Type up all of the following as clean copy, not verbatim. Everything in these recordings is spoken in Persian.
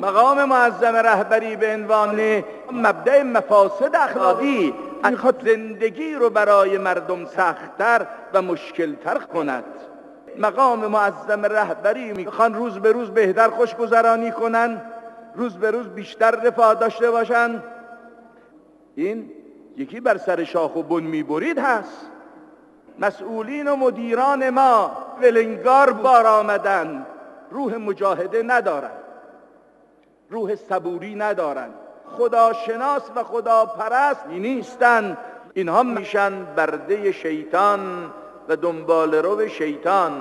مقام معظم رهبری به عنوان مبدأ مفاسد اخلاقی میخواد زندگی رو برای مردم سخت‌تر و مشکل‌تر کند. مقام معظم رهبری میخوان روز به روز بهتر خوشگذرانی کنن، روز به روز بیشتر رفاه داشته باشن. این یکی بر سر شاخ و بن میبرید هست. مسئولین و مدیران ما ولنگار بار آمدن، روح مجاهده ندارن، روح صبوری ندارن، خداشناس و خداپرست نیستن. اینها میشن برده شیطان و دنبال رو شیطان.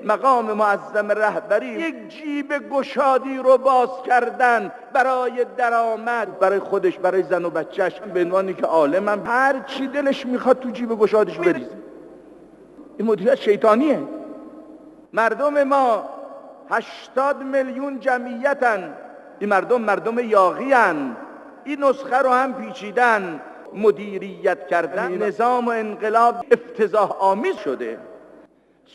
مقام معظم رهبری یک جیب گشادی رو باز کردن برای درآمد، برای خودش، برای زن و بچهش، به عنوانی که عالمم هر چی دلش میخواد تو جیب گشادش بریزه. این مدیریت شیطانیه. مردم ما 80 میلیون جمعیتن، این مردم یاغی هن. این نسخه رو هم پیچیدن. مدیریت کردن نظام و انقلاب افتضاح آمیز شده.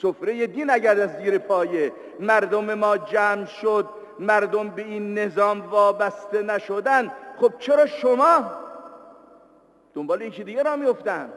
سفره دین اگر از زیر پایه مردم ما جمع شد، مردم به این نظام وابسته نشدن، خب چرا شما دنبال یکی دیگه را میفتن؟